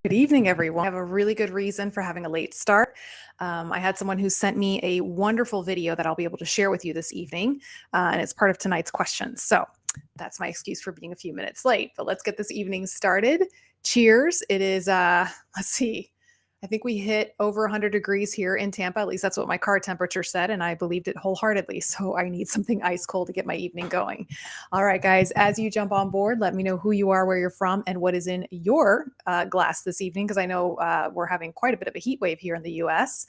Good evening, everyone. I have a really good reason for having a late start. I had someone who sent me a wonderful video that I'll be able to share with you this evening, and it's part of tonight's questions. So that's my excuse for being a few minutes late, but let's get this evening started. Cheers. It is, let's see, I think we hit over 100 degrees here in Tampa. At least that's what my car temperature said, and I believed it wholeheartedly. So I need something ice cold to get my evening going. All right, guys, as you jump on board, let me know who you are, where you're from, and what is in your glass this evening, because I know we're having quite a bit of a heat wave here in the U.S.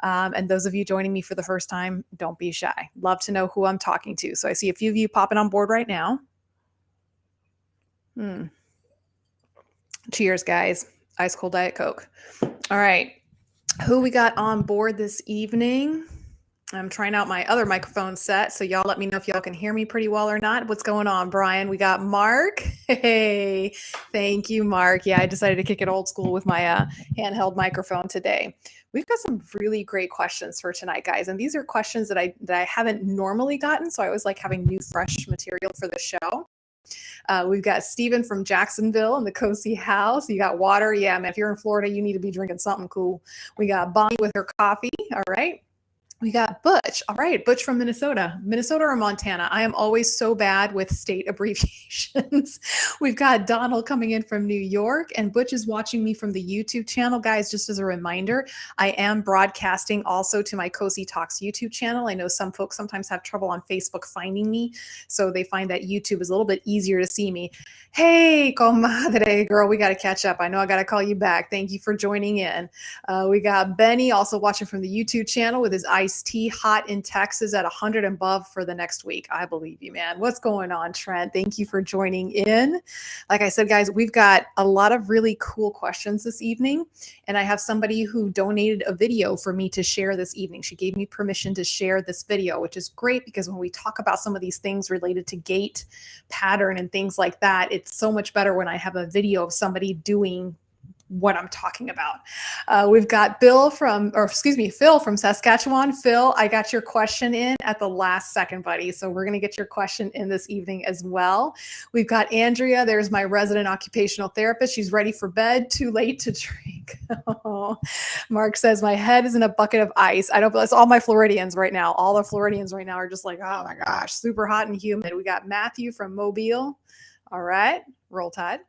And those of you joining me for the first time, don't be shy. Love to know who I'm talking to. So I see a few of you popping on board right now. Cheers, guys. Ice cold Diet Coke. All right. Who we got on board this evening? I'm trying out my other microphone set, so y'all let me know if y'all can hear me pretty well or not. What's going on, Brian? We got Mark. Hey, thank you, Mark. Yeah, I decided to kick it old school with my handheld microphone today. We've got some really great questions for tonight, guys, and these are questions that I haven't normally gotten, so I always like having new, fresh material for the show. We've got Steven from Jacksonville in the Cosi house. You got water. Yeah, man, if you're in Florida, you need to be drinking something cool. We got Bonnie with her coffee. All right. We got Butch. All right, Butch from Minnesota. Minnesota or Montana? I am always so bad with state abbreviations. We've got Donald coming in from New York, and Butch is watching me from the YouTube channel. Guys, just as a reminder, I am broadcasting also to my Cosi Talks YouTube channel. I know some folks sometimes have trouble on Facebook finding me, so they find that YouTube is a little bit easier to see me. Hey, comadre, girl, we got to catch up. I know I got to call you back. Thank you for joining in. We got Benny also watching from the YouTube channel with his iced tea, hot in Texas at 100 and above for the next week. I believe you, man. What's going on, Trent? Thank you for joining in. Like I said, guys, we've got a lot of really cool questions this evening, and I have somebody who donated a video for me to share this evening. She gave me permission to share this video, which is great because when we talk about some of these things related to gait pattern and things like that, it's so much better when I have a video of somebody doing what I'm talking about. We've got Phil from Saskatchewan. Phil, I got your question in at the last second, buddy. So we're going to get your question in this evening as well. We've got Andrea. There's my resident occupational therapist. She's ready for bed. Too late to drink. Oh. Mark says, my head is in a bucket of ice. I don't, that's all my Floridians right now. All the Floridians right now are just like, oh my gosh, super hot and humid. We got Matthew from Mobile. All right. Roll Tide.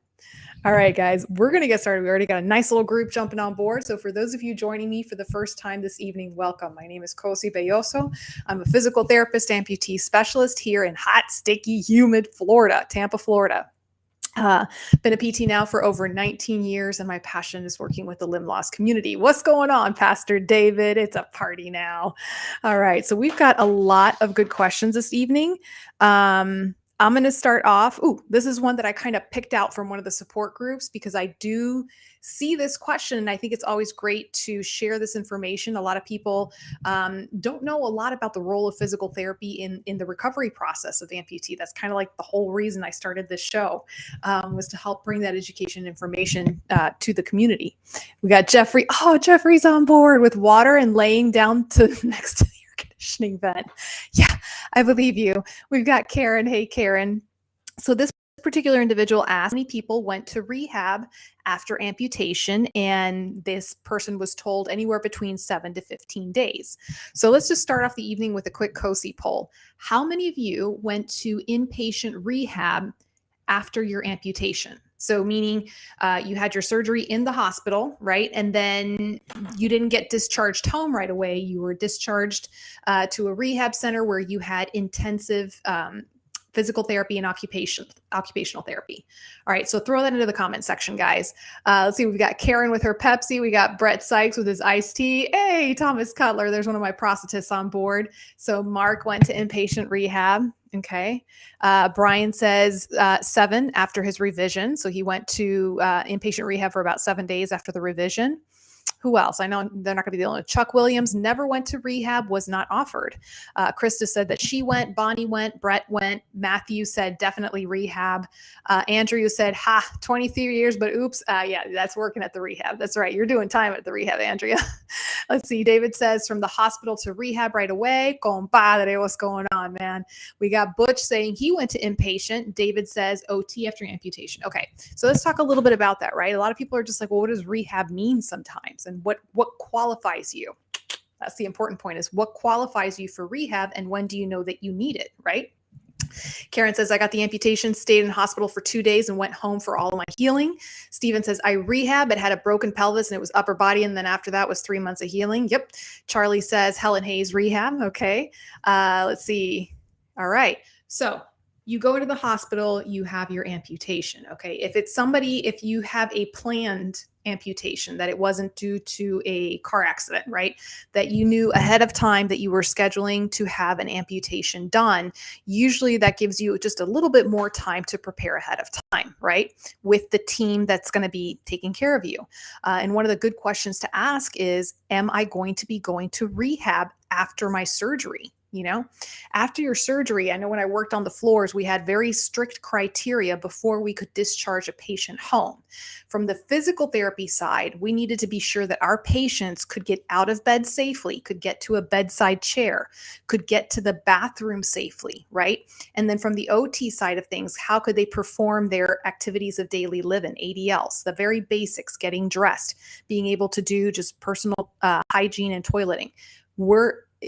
All right, guys, we're going to get started. We already got a nice little group jumping on board. So for those of you joining me for the first time this evening, welcome. My name is Cosi Belloso. I'm a physical therapist, amputee specialist here in hot, sticky, humid Florida, Tampa, Florida. Been a PT now for over 19 years, and my passion is working with the limb loss community. What's going on, Pastor David? It's a party now. All right, so we've got a lot of good questions this evening. I'm going to start off. This is one that I kind of picked out from one of the support groups because I do see this question, and I think it's always great to share this information. A lot of people don't know a lot about the role of physical therapy in the recovery process of amputee. That's kind of like the whole reason I started this show, was to help bring that education information to the community. We got Jeffrey. Oh, Jeffrey's on board with water and laying down next to the conditioning vent. Yeah, I believe you. We've got Karen. Hey, Karen. So this particular individual asked how many people went to rehab after amputation, and this person was told anywhere between 7 to 15 days. So let's just start off the evening with a quick Cosi poll. How many of you went to inpatient rehab after your amputation? So meaning you had your surgery in the hospital, right? And then you didn't get discharged home right away. You were discharged to a rehab center where you had intensive physical therapy and occupational therapy. All right, so throw that into the comment section, guys. Let's see, we've got Karen with her Pepsi. We got Brett Sykes with his iced tea. Hey, Thomas Cutler, there's one of my prosthetists on board. So Mark went to inpatient rehab. Okay. Brian says 7 after his revision. So he went to inpatient rehab for about 7 days after the revision. Who else? I know they're not going to be dealing with. Chuck Williams never went to rehab, was not offered. Krista said that she went. Bonnie went. Brett went. Matthew said definitely rehab. Andrew said, 23 years, but oops. Yeah, that's working at the rehab. That's right. You're doing time at the rehab, Andrea. Let's see. David says from the hospital to rehab right away. Compadre, what's going on, man? We got Butch saying he went to inpatient. David says OT after amputation. Okay, so let's talk a little bit about that, right? A lot of people are just like, well, what does rehab mean sometimes? And what qualifies you? That's the important point, is what qualifies you for rehab and when do you know that you need it, right? Karen says, I got the amputation, stayed in hospital for 2 days and went home for all of my healing. Steven says, I rehab, but had a broken pelvis and it was upper body. And then after that was 3 months of healing. Yep. Charlie says, Helen Hayes rehab. Okay. Let's see. All right. So you go into the hospital, you have your amputation. Okay. If you have a planned amputation, that it wasn't due to a car accident, right? That you knew ahead of time that you were scheduling to have an amputation done, usually that gives you just a little bit more time to prepare ahead of time, right? With the team that's going to be taking care of you. And one of the good questions to ask is, am I going to be going to rehab after my surgery? After your surgery, I know when I worked on the floors, we had very strict criteria before we could discharge a patient home. From the physical therapy side, we needed to be sure that our patients could get out of bed safely, could get to a bedside chair, could get to the bathroom safely, right? And then from the OT side of things, how could they perform their activities of daily living, ADLs, the very basics, getting dressed, being able to do just personal hygiene and toileting.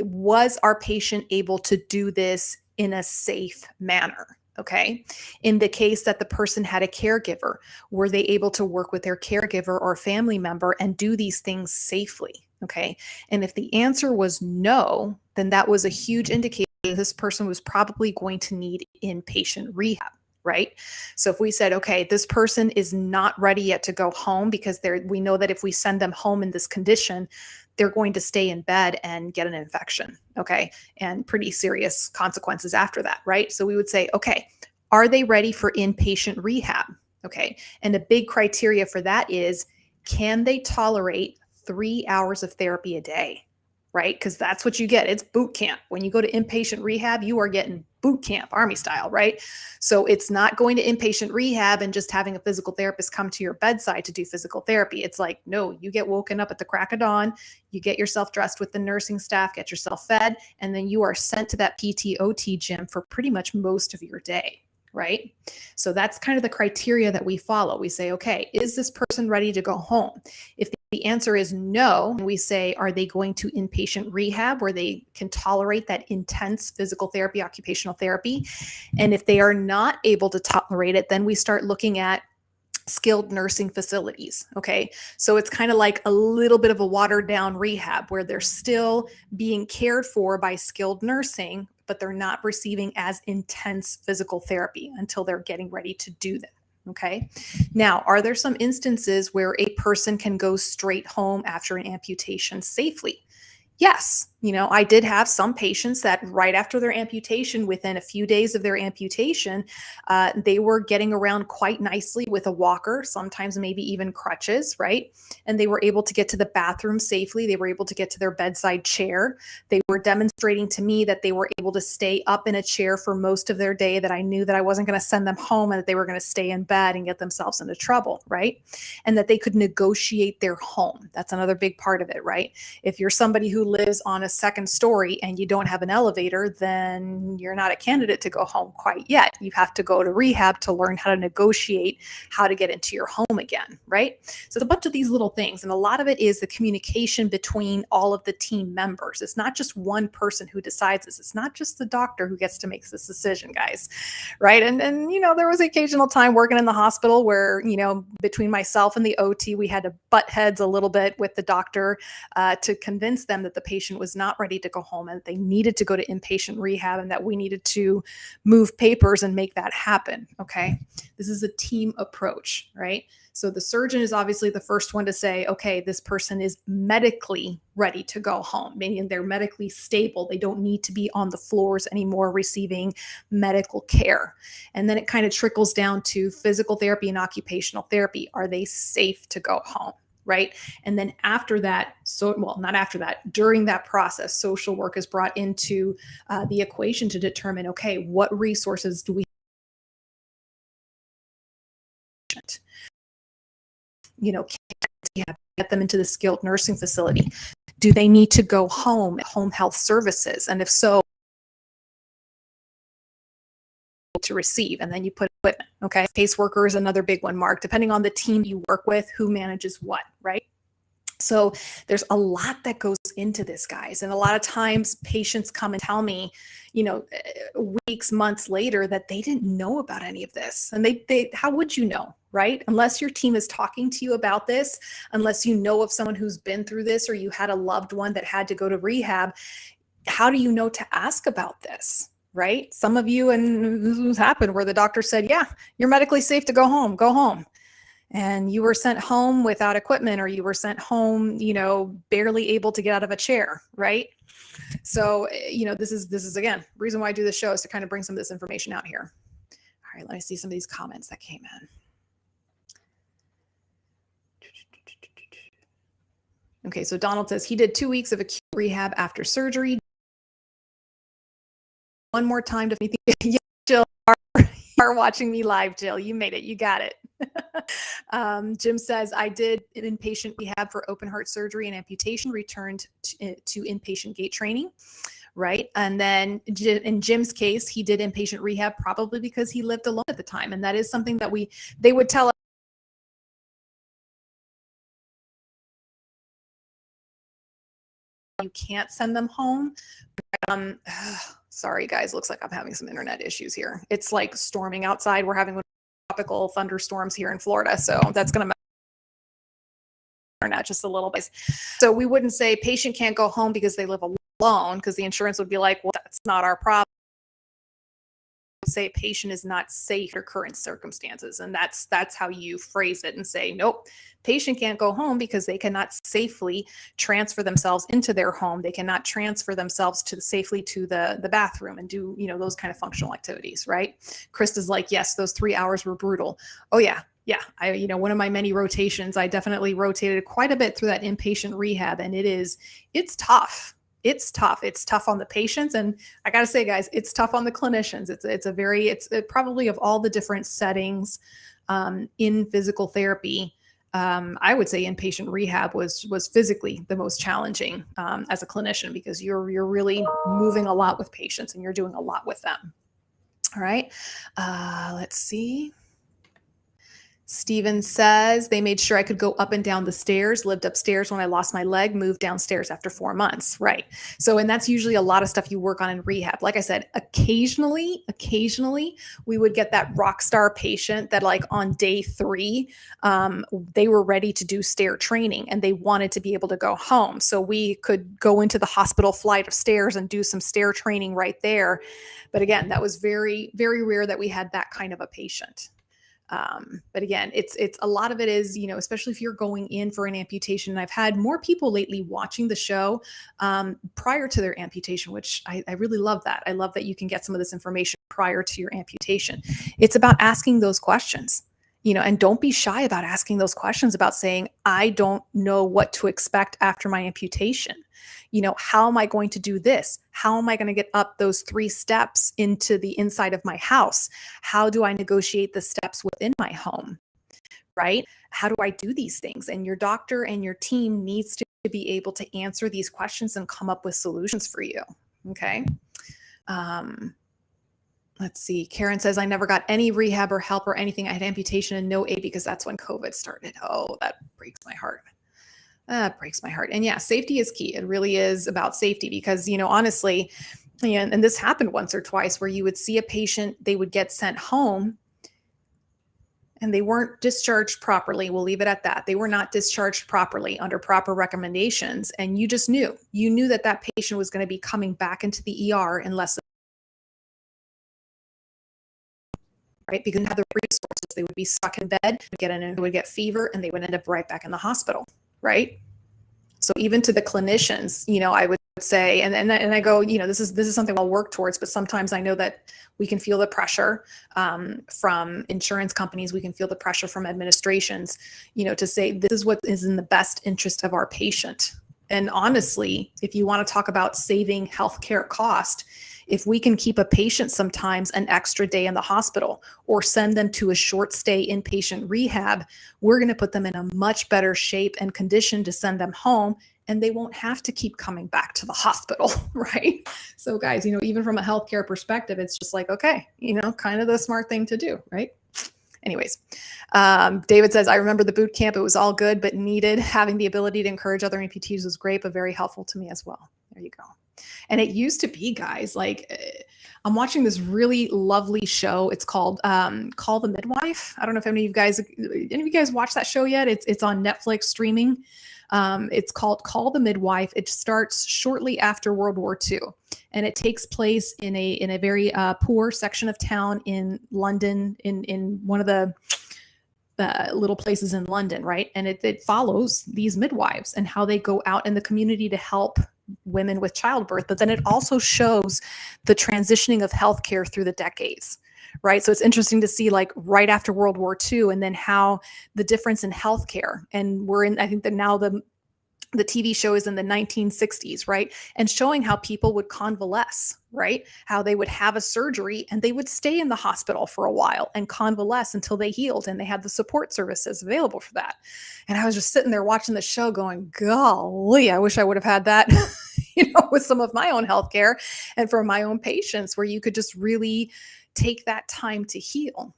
Was our patient able to do this in a safe manner? Okay. In the case that the person had a caregiver, were they able to work with their caregiver or family member and do these things safely? Okay. And if the answer was no, then that was a huge indicator that this person was probably going to need inpatient rehab. Right? So if we said, okay, this person is not ready yet to go home because we know that if we send them home in this condition, they're going to stay in bed and get an infection, okay? And pretty serious consequences after that, right? So we would say, okay, are they ready for inpatient rehab? Okay, and a big criteria for that is, can they tolerate 3 hours of therapy a day? Right? Because that's what you get. It's boot camp. When you go to inpatient rehab, you are getting boot camp, Army style, right? So it's not going to inpatient rehab and just having a physical therapist come to your bedside to do physical therapy. It's like, no, you get woken up at the crack of dawn, you get yourself dressed with the nursing staff, get yourself fed, and then you are sent to that PT/OT gym for pretty much most of your day. Right? So that's kind of the criteria that we follow. We say, okay, is this person ready to go home? If the answer is no, we say, are they going to inpatient rehab where they can tolerate that intense physical therapy, occupational therapy? And if they are not able to tolerate it, then we start looking at skilled nursing facilities. Okay. So it's kind of like a little bit of a watered down rehab where they're still being cared for by skilled nursing, but they're not receiving as intense physical therapy until they're getting ready to do that. Okay. Now, are there some instances where a person can go straight home after an amputation safely? Yes. I did have some patients that right after their amputation, within a few days of their amputation, they were getting around quite nicely with a walker, sometimes maybe even crutches, right? And they were able to get to the bathroom safely. They were able to get to their bedside chair. They were demonstrating to me that they were able to stay up in a chair for most of their day, that I knew that I wasn't going to send them home and that they were going to stay in bed and get themselves into trouble, right? And that they could negotiate their home. That's another big part of it, right? If you're somebody who lives on a second story and you don't have an elevator, then you're not a candidate to go home quite yet. You have to go to rehab to learn how to negotiate how to get into your home again, right? So it's a bunch of these little things. And a lot of it is the communication between all of the team members. It's not just one person who decides this. It's not just the doctor who gets to make this decision, guys, right? And there was occasional time working in the hospital where, between myself and the OT, we had to butt heads a little bit with the doctor to convince them that the patient was not ready to go home and they needed to go to inpatient rehab and that we needed to move papers and make that happen. Okay. This is a team approach, right? So the surgeon is obviously the first one to say, okay, this person is medically ready to go home, meaning they're medically stable. They don't need to be on the floors anymore receiving medical care. And then it kind of trickles down to physical therapy and occupational therapy. Are they safe to go home? Right. And then after that, not after that, during that process, social work is brought into the equation to determine, okay, what resources do we get them into the skilled nursing facility? Do they need to go home health services? And if so, to receive, and then you put equipment. Okay. Caseworker is another big one, Mark, depending on the team you work with, who manages what, right? So there's a lot that goes into this, guys. And a lot of times patients come and tell me, weeks, months later that they didn't know about any of this. And they how would you know, right? Unless your team is talking to you about this, unless you know of someone who's been through this, or you had a loved one that had to go to rehab, how do you know to ask about this? Right? Some of you, and this has happened where the doctor said, yeah, you're medically safe to go home. And you were sent home without equipment, or you were sent home, barely able to get out of a chair, right? So, this is again, reason why I do this show is to kind of bring some of this information out here. All right, let me see some of these comments that came in. Okay, so Donald says he did 2 weeks of acute rehab after surgery. One more time to me. Yeah, Jill, you are watching me live, Jill. You made it. You got it. Jim says, I did an inpatient rehab for open heart surgery and amputation, returned to inpatient gait training, right? And then in Jim's case, he did inpatient rehab probably because he lived alone at the time. And that is something that they would tell us. You can't send them home. Sorry, guys. Looks like I'm having some internet issues here. It's like storming outside. We're having tropical thunderstorms here in Florida. So that's going to internet just a little bit. So we wouldn't say patient can't go home because they live alone, because the insurance would be like, well, that's not our problem. Say patient is not safe for current circumstances. And that's how you phrase it, and say, nope, patient can't go home because they cannot safely transfer themselves into their home. They cannot transfer themselves safely to the bathroom and do, those kind of functional activities, right? Krista's like, yes, those 3 hours were brutal. Oh yeah. Yeah. One of my many rotations, I definitely rotated quite a bit through that inpatient rehab, and it's tough. It's tough. It's tough on the patients. And I got to say, guys, it's tough on the clinicians. It's probably of all the different settings in physical therapy, I would say inpatient rehab was physically the most challenging as a clinician, because you're really moving a lot with patients and you're doing a lot with them. All right. Let's see. Steven says they made sure I could go up and down the stairs, lived upstairs when I lost my leg, moved downstairs after 4 months. Right. So, and that's usually a lot of stuff you work on in rehab. Like I said, occasionally we would get that rock star patient that, like, on day 3, they were ready to do stair training and they wanted to be able to go home. So we could go into the hospital flight of stairs and do some stair training right there. But again, that was very, very rare that we had that kind of a patient. But again, it's a lot of it is, especially if you're going in for an amputation. And I've had more people lately watching the show prior to their amputation, which I really love that. I love that you can get some of this information prior to your amputation. It's about asking those questions, and don't be shy about asking those questions, about saying, I don't know what to expect after my amputation. How am I going to do this? How am I going to get up those 3 steps into the inside of my house? How do I negotiate the steps within my home? Right? How do I do these things? And your doctor and your team needs to be able to answer these questions and come up with solutions for you. Okay. Let's see. Karen says, I never got any rehab or help or anything. I had amputation and no aid because that's when COVID started. Oh, that breaks my heart. That breaks my heart. And yeah, safety is key. It really is about safety, because, honestly, and this happened once or twice where you would see a patient, they would get sent home and they weren't discharged properly. We'll leave it at that. They were not discharged properly under proper recommendations. And you just knew that patient was going to be coming back into the ER in less than, right? Because they didn't have the resources. They would be stuck in bed, would get fever, and they would end up right back in the hospital. Right. So even to the clinicians, I would say, and I go, this is something I'll work towards, but sometimes I know that we can feel the pressure from insurance companies. We can feel the pressure from administrations, to say this is what is in the best interest of our patient. And honestly, if you want to talk about saving healthcare cost, If we can keep a patient sometimes an extra day in the hospital or send them to a short stay inpatient rehab, we're going to put them in a much better shape and condition to send them home, and they won't have to keep coming back to the hospital, right? So guys, even from a healthcare perspective, it's just like, okay, kind of the smart thing to do, right? Anyways, David says, I remember the boot camp. It was all good, but needed. Having the ability to encourage other amputees was great, but very helpful to me as well. There you go. And it used to be, guys, I'm watching this really lovely show. It's called Call the Midwife. I don't know if any of you guys watch that show yet. It's on Netflix streaming. It's called Call the Midwife. It starts shortly after World War II, and it takes place in a very poor section of town in London, in one of the little places in London, right? And it follows these midwives and how they go out in the community to help women with childbirth. But then it also shows the transitioning of healthcare through the decades, right? So it's interesting to see right after World War II, and then how the difference in healthcare. And I think that now the TV show is in the 1960s, right? And showing how people would convalesce, right? How they would have a surgery and they would stay in the hospital for a while and convalesce until they healed, and they had the support services available for that. And I was just sitting there watching the show going, golly, I wish I would have had that, with some of my own healthcare and for my own patients, where you could just really take that time to heal.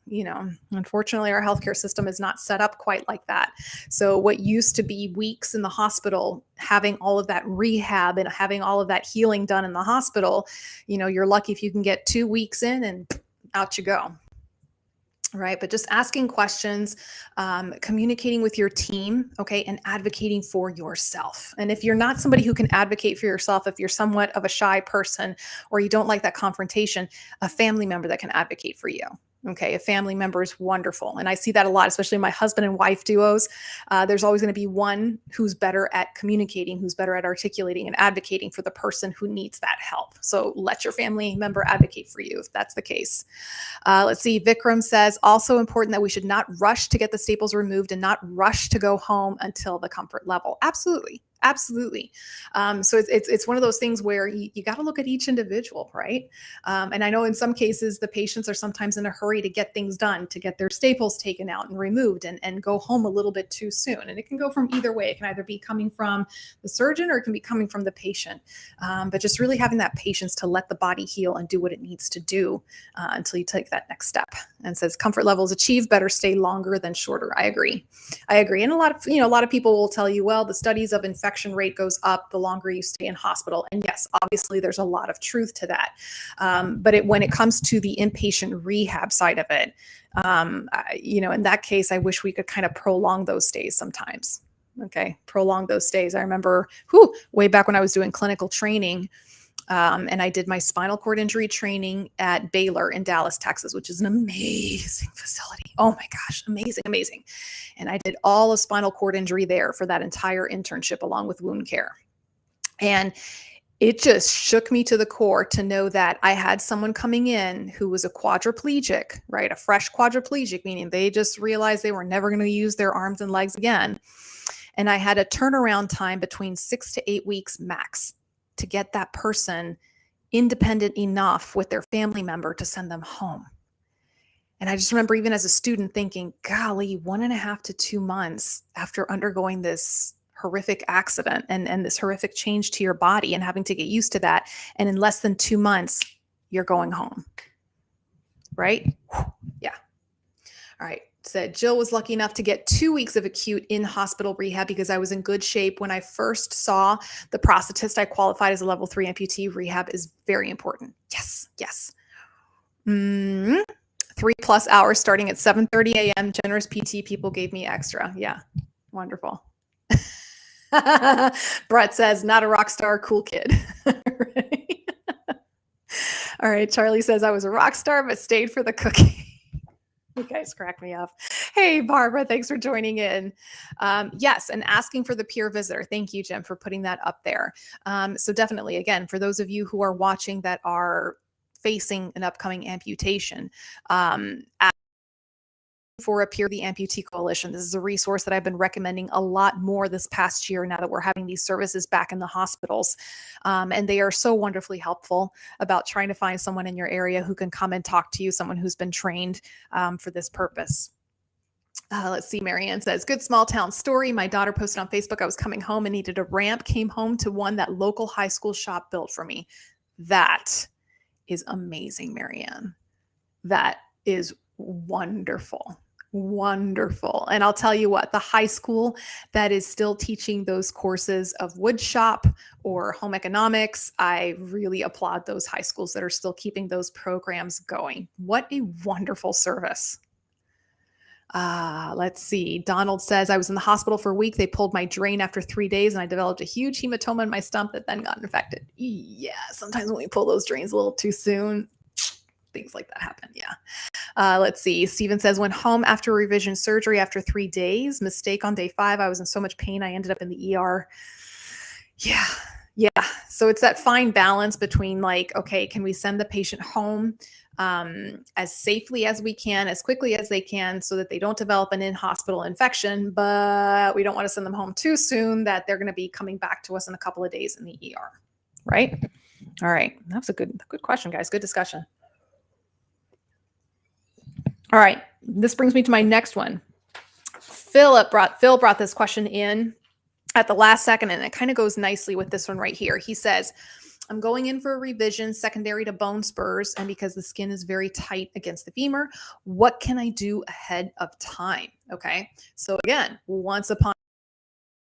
Unfortunately, our healthcare system is not set up quite like that. So what used to be weeks in the hospital, having all of that rehab and having all of that healing done in the hospital, you're lucky if you can get 2 weeks in and out you go. Right. But just asking questions, communicating with your team, okay, and advocating for yourself. And if you're not somebody who can advocate for yourself, if you're somewhat of a shy person or you don't like that confrontation, a family member that can advocate for you. Okay, a family member is wonderful. And I see that a lot, especially in my husband and wife duos. There's always going to be one who's better at communicating, who's better at articulating and advocating for the person who needs that help. So let your family member advocate for you if that's the case. Let's see. Vikram says, also important that we should not rush to get the staples removed and not rush to go home until the comfort level. Absolutely. Absolutely. So it's one of those things where you got to look at each individual, right? And I know in some cases the patients are sometimes in a hurry to get things done, to get their staples taken out and removed and go home a little bit too soon. And it can go from either way. It can either be coming from the surgeon or it can be coming from the patient. But just really having that patience to let the body heal and do what it needs to do until you take that next step. And says comfort levels achieved, better stay longer than shorter. I agree. And a lot of people will tell you, well, the studies of infection rate goes up the longer you stay in hospital. And yes, obviously there's a lot of truth to that. But when it comes to the inpatient rehab side of it, in that case, I wish we could kind of prolong those stays sometimes. Okay, prolong those stays. I remember way back when I was doing clinical training, and I did my spinal cord injury training at Baylor in Dallas, Texas, which is an amazing facility. Oh my gosh, amazing, amazing. And I did all of spinal cord injury there for that entire internship along with wound care. And it just shook me to the core to know that I had someone coming in who was a quadriplegic, right? A fresh quadriplegic, meaning they just realized they were never going to use their arms and legs again. And I had a turnaround time between 6 to 8 weeks max to get that person independent enough with their family member to send them home. And I just remember even as a student thinking, golly, 1.5 to 2 months after undergoing this horrific accident and this horrific change to your body and having to get used to that. And in less than 2 months, you're going home. Right? Yeah. All right. Said Jill was lucky enough to get 2 weeks of acute in-hospital rehab because I was in good shape. When I first saw the prosthetist, I qualified as a level 3 amputee. Rehab is very important. Yes, yes. 3+ hours starting at 7:30 a.m. Generous PT people gave me extra. Yeah, wonderful. Brett says, not a rock star, cool kid. Right? All right. Charlie says, I was a rock star, but stayed for the cooking. You guys crack me up. Hey, Barbara, thanks for joining in. Yes, and asking for the peer visitor. Thank you, Jim, for putting that up there. So definitely, again, for those of you who are watching that are facing an upcoming amputation, for a peer, the Amputee Coalition. This is a resource that I've been recommending a lot more this past year now that we're having these services back in the hospitals. And they are so wonderfully helpful about trying to find someone in your area who can come and talk to you, someone who's been trained for this purpose. Let's see, Marianne says, good small town story. My daughter posted on Facebook, I was coming home and needed a ramp, came home to one that local high school shop built for me. That is amazing, Marianne. That is wonderful. Wonderful. And I'll tell you what, the high school that is still teaching those courses of wood shop or home economics, I really applaud those high schools that are still keeping those programs going. What a wonderful service. Let's see. Donald says, I was in the hospital for a week. They pulled my drain after 3 days and I developed a huge hematoma in my stump that then got infected. Yeah, sometimes when we pull those drains a little too soon, things like that happen. Yeah. Let's see. Steven says, went home after revision surgery after 3 days. Mistake on day 5. I was in so much pain. I ended up in the ER. Yeah. Yeah. So it's that fine balance between like, okay, can we send the patient home as safely as we can, as quickly as they can, so that they don't develop an in-hospital infection, but we don't want to send them home too soon that they're going to be coming back to us in a couple of days in the ER. Right? All right. That's a good question, guys. Good discussion. All right. This brings me to my next one. Phil brought this question in at the last second, and it kind of goes nicely with this one right here. He says, I'm going in for a revision secondary to bone spurs, and because the skin is very tight against the femur, what can I do ahead of time? Okay. So again, once upon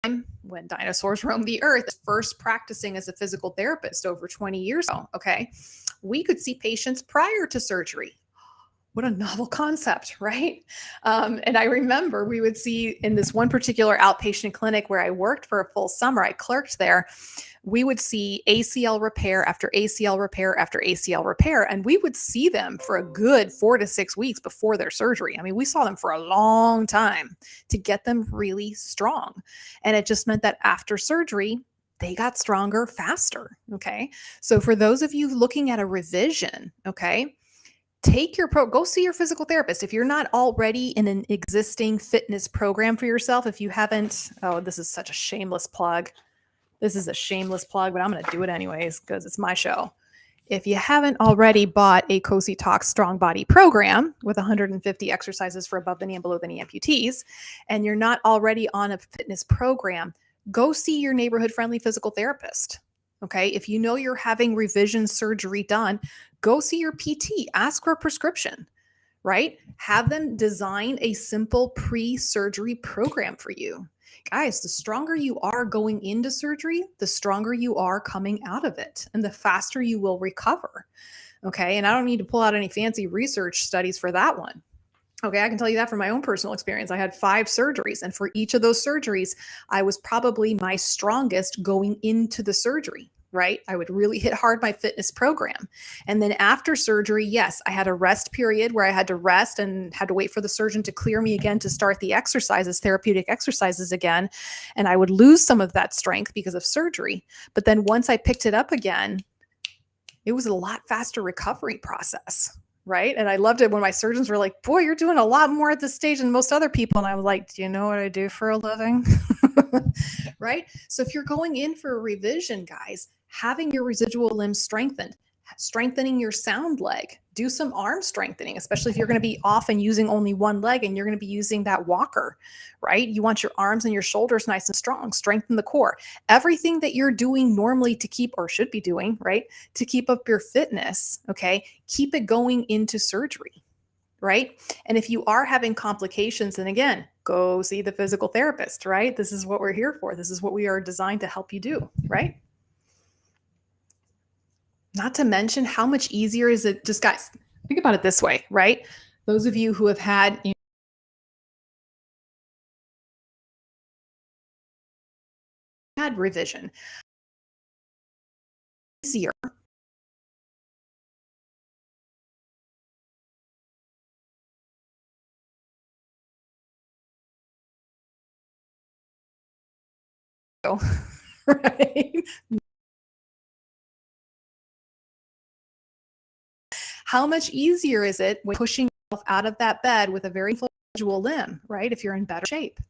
a time when dinosaurs roamed the earth, first practicing as a physical therapist over 20 years ago, okay, we could see patients prior to surgery. What a novel concept, right? And I remember we would see in this one particular outpatient clinic where I worked for a full summer, I clerked there, we would see ACL repair after ACL repair after ACL repair, and we would see them for a good 4 to 6 weeks before their surgery. I mean, we saw them for a long time to get them really strong. And it just meant that after surgery, they got stronger faster, okay? So for those of you looking at a revision, okay, go see your physical therapist. If you're not already in an existing fitness program for yourself, if you haven't, oh, this is such a shameless plug. This is a shameless plug, but I'm going to do it anyways because it's my show. If you haven't already bought a Cosi Talks Strong Body program with 150 exercises for above the knee and below the knee amputees, and you're not already on a fitness program, go see your neighborhood friendly physical therapist. Okay. If you know you're having revision surgery done, go see your PT, ask for a prescription, right? Have them design a simple pre-surgery program for you. Guys, the stronger you are going into surgery, the stronger you are coming out of it, and the faster you will recover. Okay. And I don't need to pull out any fancy research studies for that one. Okay, I can tell you that from my own personal experience. I had 5 surgeries, and for each of those surgeries, I was probably my strongest going into the surgery, right? I would really hit hard my fitness program. And then after surgery, yes, I had a rest period where I had to rest and had to wait for the surgeon to clear me again to start the exercises, therapeutic exercises again. And I would lose some of that strength because of surgery. But then once I picked it up again, it was a lot faster recovery process. Right. And I loved it when my surgeons were like, boy, you're doing a lot more at this stage than most other people. And I was like, do you know what I do for a living? Right. So if you're going in for a revision, guys, having your residual limbs strengthened, strengthening your sound leg, do some arm strengthening, especially if you're going to be off and using only one leg and you're going to be using that walker, right? You want your arms and your shoulders nice and strong, strengthen the core. Everything that you're doing normally to keep, or should be doing, right, to keep up your fitness, okay, keep it going into surgery, right? And if you are having complications, then again, go see the physical therapist, right? This is what we're here for. This is what we are designed to help you do, right? Not to mention how much easier is it, just guys, think about it this way, right? Those of you who have had revision, easier. Right? How much easier is it when pushing yourself out of that bed with a very full limb, right? If you're in better shape,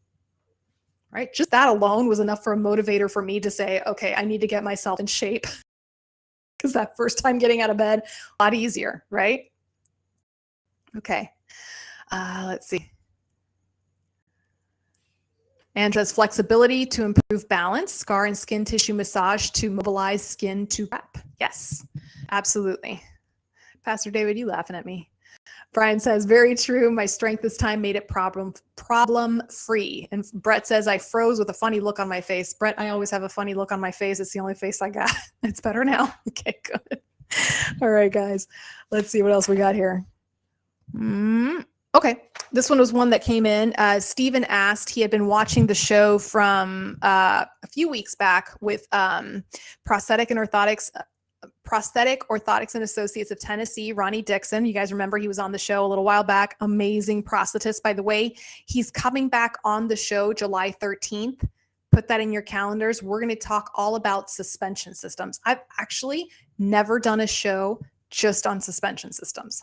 right? Just that alone was enough for a motivator for me to say, okay, I need to get myself in shape because that first time getting out of bed, a lot easier, right? Okay. Let's see. And says flexibility to improve balance, scar and skin tissue massage to mobilize skin to prep. Yes, absolutely. Pastor David, you laughing at me? Brian says, very true. My strength this time made it problem free. And Brett says, I froze with a funny look on my face. Brett, I always have a funny look on my face. It's the only face I got. It's better now. Okay, good. All right, guys. Let's see what else we got here. Okay, this one was one that came in. Stephen asked, he had been watching the show from a few weeks back with Prosthetic Orthotics and Associates of Tennessee, Ronnie Dixon. You guys remember he was on the show a little while back. Amazing prosthetist, by the way. He's coming back on the show July 13th. Put that in your calendars. We're going to talk all about suspension systems. I've actually never done a show just on suspension systems.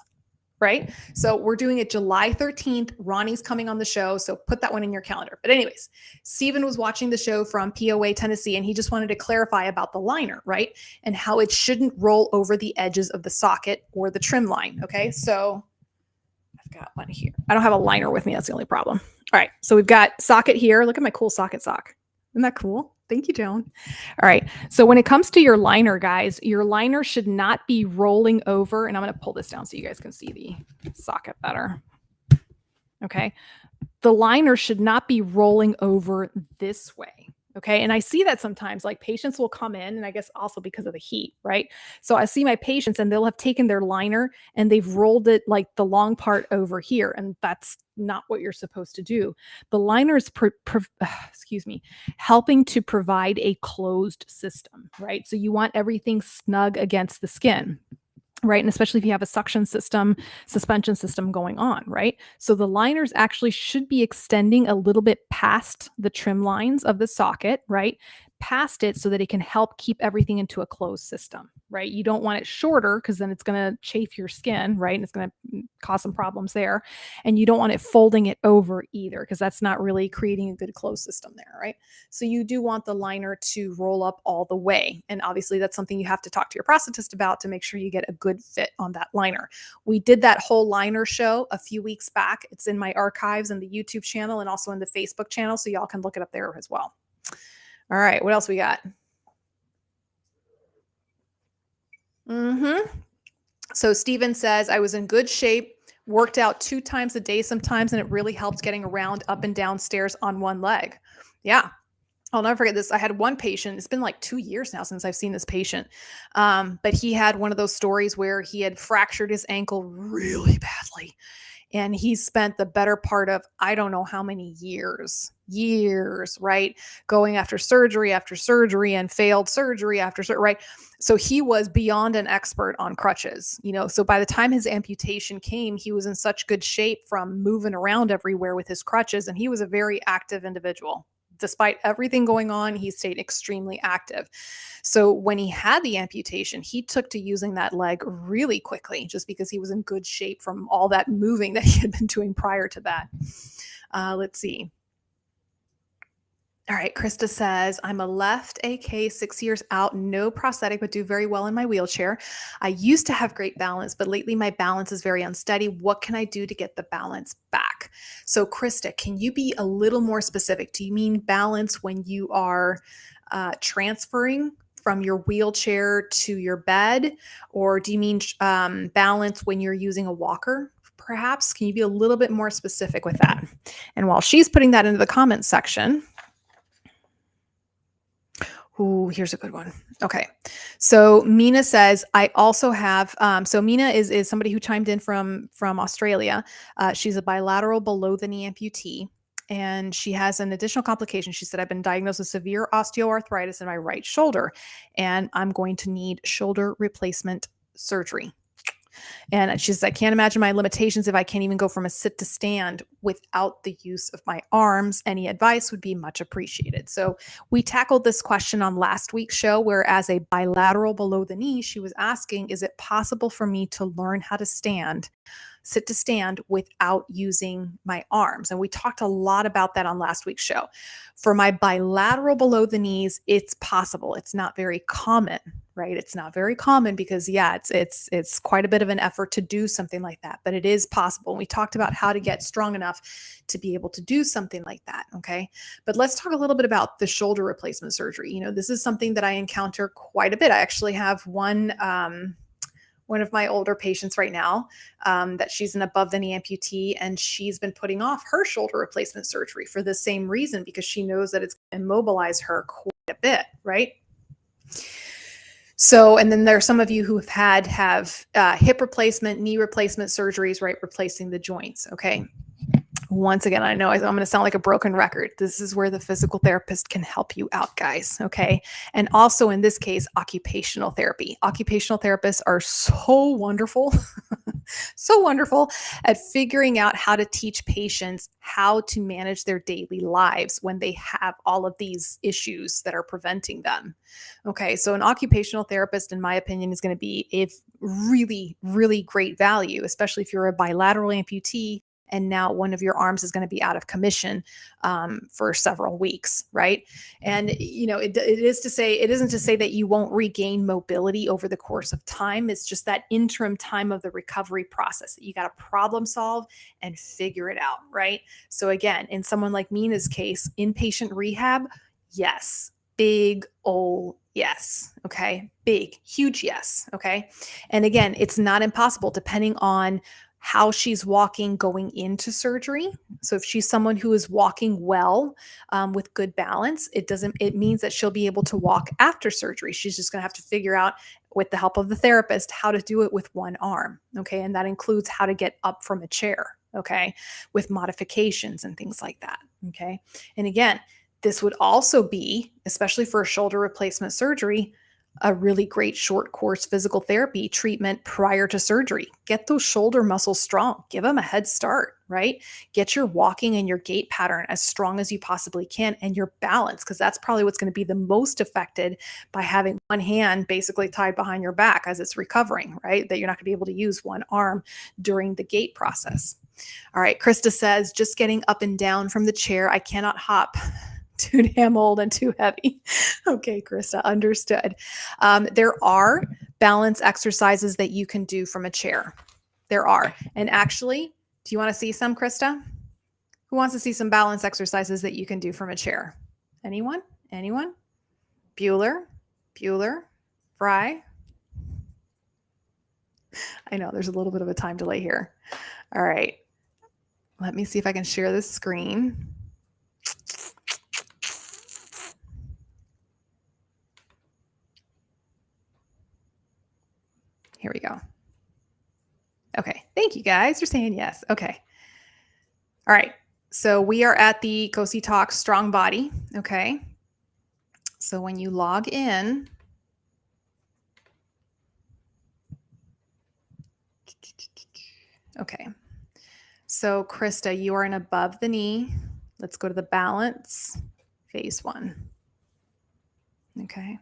Right? So we're doing it July 13th. Ronnie's coming on the show. So put that one in your calendar. But anyways, Stephen was watching the show from POA, Tennessee, and he just wanted to clarify about the liner, right? And how it shouldn't roll over the edges of the socket or the trim line. Okay. So I've got one here. I don't have a liner with me. That's the only problem. All right. So we've got socket here. Look at my cool socket sock. Isn't that cool? Thank you, Joan. All right. So when it comes to your liner, guys, your liner should not be rolling over. And I'm going to pull this down so you guys can see the socket better. Okay. The liner should not be rolling over this way. Okay. And I see that sometimes, like patients will come in, and I guess also because of the heat, right? So I see my patients and they'll have taken their liner and they've rolled it like the long part over here. And that's not what you're supposed to do. The liner is helping to provide a closed system, right? So you want everything snug against the skin. Right. And especially if you have a suction system, suspension system going on, right? So the liners actually should be extending a little bit past the trim lines of the socket, right? Past it so that it can help keep everything into a closed system, right? You don't want it shorter because then it's going to chafe your skin, right? And it's going to cause some problems there. And you don't want it folding it over either because that's not really creating a good closed system there, right? So you do want the liner to roll up all the way. And obviously that's something you have to talk to your prosthetist about to make sure you get a good fit on that liner. We did that whole liner show a few weeks back. It's in my archives in the YouTube channel and also in the Facebook channel. So y'all can look it up there as well. All right. What else we got? So Steven says, I was in good shape, worked out 2 times a day sometimes, and it really helped getting around up and down stairs on one leg. Yeah. I'll never forget this. I had one patient. It's been like 2 years now since I've seen this patient. But he had one of those stories where he had fractured his ankle really badly. And he spent the better part of, I don't know how many years, right? Going after surgery and failed surgery after surgery, right? So he was beyond an expert on crutches, so by the time his amputation came, he was in such good shape from moving around everywhere with his crutches. And he was a very active individual. Despite everything going on, he stayed extremely active. So when he had the amputation, he took to using that leg really quickly just because he was in good shape from all that moving that he had been doing prior to that. Let's see. All right, Krista says, I'm a left AK, 6 years out, no prosthetic, but do very well in my wheelchair. I used to have great balance, but lately my balance is very unsteady. What can I do to get the balance back? So Krista, can you be a little more specific? Do you mean balance when you are transferring from your wheelchair to your bed? Or do you mean balance when you're using a walker? Perhaps, can you be a little bit more specific with that? And while she's putting that into the comments section, ooh, here's a good one. Okay. So Mina says, I also have, so Mina is somebody who chimed in from Australia. She's a bilateral below the knee amputee, and she has an additional complication. She said, I've been diagnosed with severe osteoarthritis in my right shoulder, and I'm going to need shoulder replacement surgery. And she says, I can't imagine my limitations if I can't even go from a sit to stand without the use of my arms. Any advice would be much appreciated. So we tackled this question on last week's show, where as a bilateral below the knee, she was asking, is it possible for me to learn how to stand sit to stand without using my arms. And we talked a lot about that on last week's show. For my bilateral below the knees, it's possible. It's not very common, right? It's not very common because it's quite a bit of an effort to do something like that, but it is possible. And we talked about how to get strong enough to be able to do something like that, okay? But let's talk a little bit about the shoulder replacement surgery. This is something that I encounter quite a bit. I actually have one of my older patients right now that she's an above the knee amputee, and she's been putting off her shoulder replacement surgery for the same reason, because she knows that it's going to immobilize her quite a bit, right? So, and then there are some of you who have hip replacement, knee replacement surgeries, right? Replacing the joints. Okay. Once again, I know I'm going to sound like a broken record. This is where the physical therapist can help you out, guys. Okay. And also in this case, occupational therapy. Occupational therapists are so wonderful, so wonderful at figuring out how to teach patients how to manage their daily lives when they have all of these issues that are preventing them. Okay. So an occupational therapist, in my opinion, is going to be a really, really great value, especially if you're a bilateral amputee and now one of your arms is going to be out of commission for several weeks, right? And it isn't to say that you won't regain mobility over the course of time. It's just that interim time of the recovery process that you got to problem solve and figure it out, right? So again, in someone like Mina's case, inpatient rehab, yes, big ol' yes. Okay. Big, huge yes. Okay. And again, it's not impossible depending on how she's walking going into surgery. So if she's someone who is walking well with good balance, it means that she'll be able to walk after surgery. She's just going to have to figure out, with the help of the therapist, how to do it with one arm. Okay. And that includes how to get up from a chair. Okay. With modifications and things like that. Okay. And again, this would also be, especially for a shoulder replacement surgery, a really great short course physical therapy treatment prior to surgery. Get those shoulder muscles strong. Give them a head start, right? Get your walking and your gait pattern as strong as you possibly can, and your balance, because that's probably what's going to be the most affected by having one hand basically tied behind your back as it's recovering, right? That you're not going to be able to use one arm during the gait process. All right, Krista says, just getting up and down from the chair. I cannot hop. Too damn old and too heavy. Okay, Krista, understood. There are balance exercises that you can do from a chair. There are. And actually, do you want to see some, Krista? Who wants to see some balance exercises that you can do from a chair? Anyone? Anyone? Bueller? Fry? I know there's a little bit of a time delay here. All right. Let me see if I can share this screen. Here we go. Okay. Thank you, guys. You're saying yes. Okay. All right. So we are at the Cosi Talk Strong Body. Okay. So when you log in, okay. So Krista, you are in above the knee. Let's go to the balance, phase 1. Okay.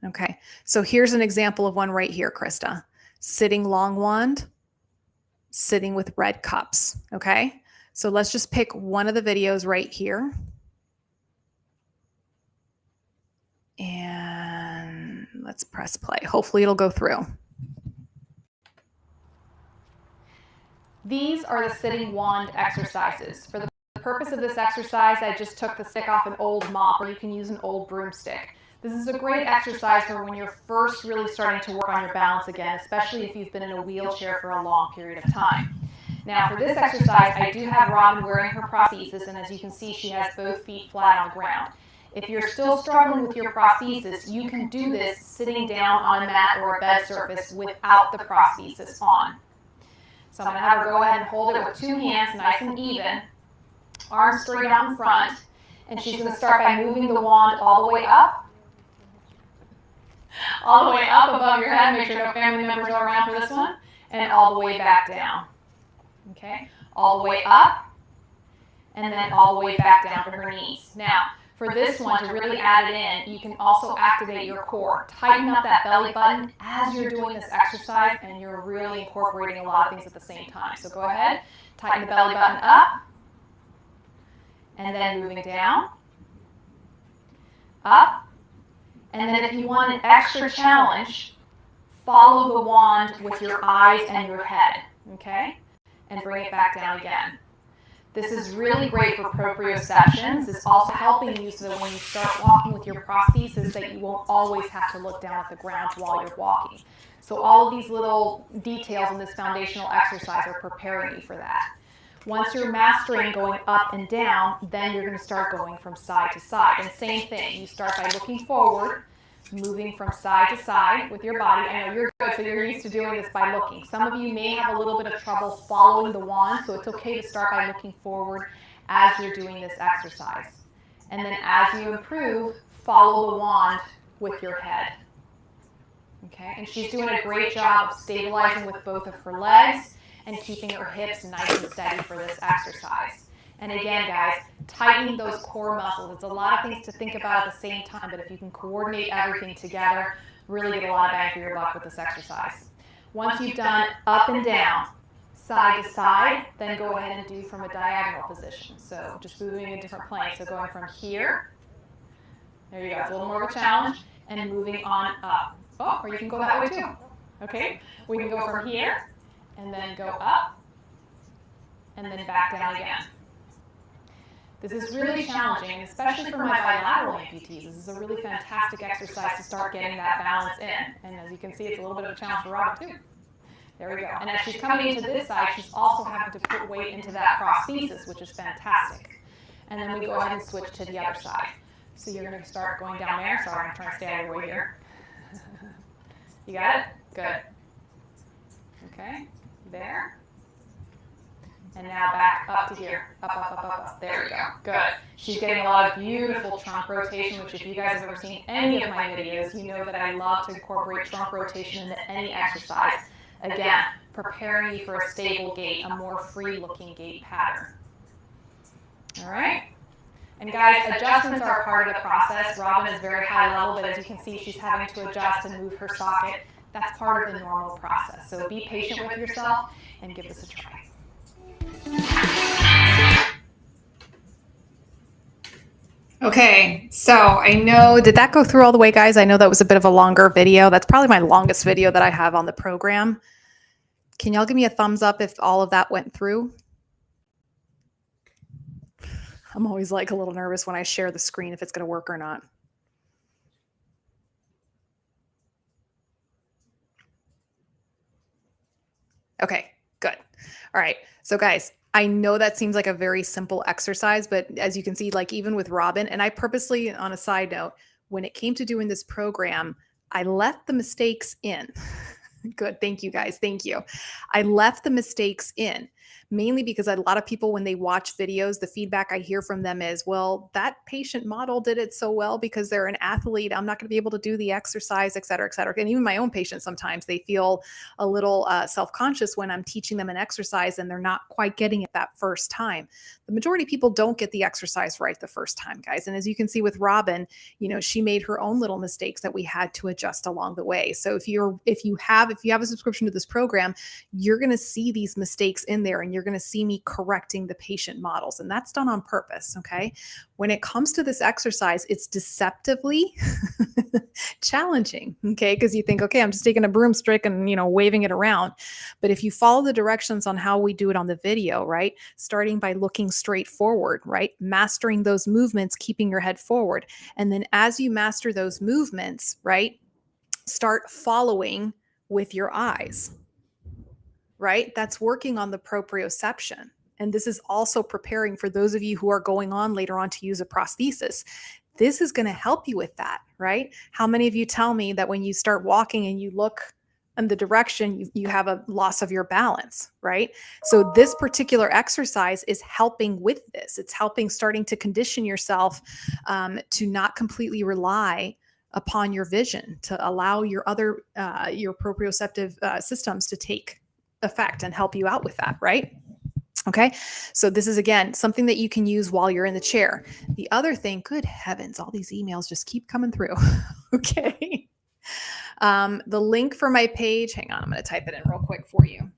Okay. So here's an example of one right here, Krista. Sitting long wand, sitting with red cups. Okay. So let's just pick one of the videos right here. And let's press play. Hopefully it'll go through. These are the sitting wand exercises. For the purpose of this exercise, I just took the stick off an old mop, or you can use an old broomstick. This is a great exercise for when you're first really starting to work on your balance again, especially if you've been in a wheelchair for a long period of time. Now for this exercise, I do have Robin wearing her prosthesis, and as you can see, she has both feet flat on the ground. If you're still struggling with your prosthesis, you can do this sitting down on a mat or a bed surface without the prosthesis on. So I'm going to have her go ahead and hold it with 2 hands, nice and even, arms straight out in front, and she's going to start by moving the wand all the way up above your head. Make sure no family members are around for this one, and all the way back down. Okay, all the way up, and then all the way back down to her knees. Now, For this one, to really add it in, you can also activate your core. Tighten up that belly button as you're doing this exercise, and you're really incorporating a lot of things at the same time. So go ahead, tighten the belly button up, and then moving down, up, and then if you want an extra challenge, follow the wand with your eyes and your head, okay? And bring it back down again. This is really great for proprioceptions. It's also helping you so that when you start walking with your prosthesis that you won't always have to look down at the ground while you're walking. So all of these little details in this foundational exercise are preparing you for that. Once you're mastering going up and down, then you're going to start going from side to side. And same thing, you start by looking forward, moving from side to side with your body. I know you're good, so you're used to doing this by looking. Some of you may have a little bit of trouble following the wand, so it's okay to start by looking forward as you're doing this exercise. And then as you improve, follow the wand with your head. Okay, and she's doing a great job of stabilizing with both of her legs and keeping her hips nice and steady for this exercise. And again, guys, tightening those core muscles. It's a lot of things to think about at the same time, but if you can coordinate everything together, really get a lot of bang for your buck with this exercise. Once you've done up and down, side to side, then go ahead and do from a diagonal position. So just moving in different planes. So going from here, there you go, it's a little more of a challenge, and moving on up. Oh, or you can go that way too. Okay, we can go from here, and then go up, and then back down again. This is really challenging, especially for my bilateral amputees. This is a really fantastic exercise to start getting that balance in. And as you can see, it's a little bit of a challenge for Robin too. There we go. And as she's coming into this side, she's also having to put weight into that prosthesis, which is fantastic. And then we go ahead and switch to the other side. So you're going to start going down there. Sorry, I'm trying to stay out of your way here. You got it? Good. Okay, there. And now back up to here. Up, up, up, up, up. There we go. Good. She's getting a lot of beautiful trunk rotation, which if you guys have ever seen any of my videos, you know that I love to incorporate trunk rotation into any exercise. Again, preparing you for a stable gait, a more free-looking gait pattern. All right? And guys, adjustments are part of the process. Robin is very high level, but as you can see, she's having to adjust and move her socket. That's part of the normal process. So be patient with yourself and give this a try. Okay, so I know, did that go through all the way, guys? I know that was a bit of a longer video. That's probably my longest video that I have on the program. Can y'all give me a thumbs up if all of that went through? I'm always like a little nervous when I share the screen if it's going to work or not. Okay, good. All right. So guys, I know that seems like a very simple exercise, but as you can see, like even with Robin, and I purposely, on a side note, when it came to doing this program, I left the mistakes in. Good. Thank you, guys. Thank you. I left the mistakes in, mainly because a lot of people, when they watch videos, the feedback I hear from them is, well, that patient model did it so well because they're an athlete. I'm not going to be able to do the exercise, et cetera, et cetera. And even my own patients, sometimes they feel a little self-conscious when I'm teaching them an exercise and they're not quite getting it that first time. The majority of people don't get the exercise right the first time, guys. And as you can see with Robin, you know, she made her own little mistakes that we had to adjust along the way. So if you have a subscription to this program, you're going to see these mistakes in there and you're going to see me correcting the patient models. And that's done on purpose. Okay. When it comes to this exercise, it's deceptively challenging. Okay. Because you think, okay, I'm just taking a broomstick and, you know, waving it around. But if you follow the directions on how we do it on the video, right? Starting by looking straight forward, right? Mastering those movements, keeping your head forward. And then as you master those movements, right? Start following with your eyes, right? That's working on the proprioception. And this is also preparing for those of you who are going on later on to use a prosthesis. This is going to help you with that, right? How many of you tell me that when you start walking and you look in the direction, you have a loss of your balance, right? So this particular exercise is helping with this. It's helping starting to condition yourself to not completely rely upon your vision, to allow your other, your proprioceptive systems to take effect and help you out with that, right? Okay. So this is again something that you can use while you're in the chair. The other thing, good heavens, all these emails just keep coming through. Okay. The link for my page, hang on, I'm going to type it in real quick for you.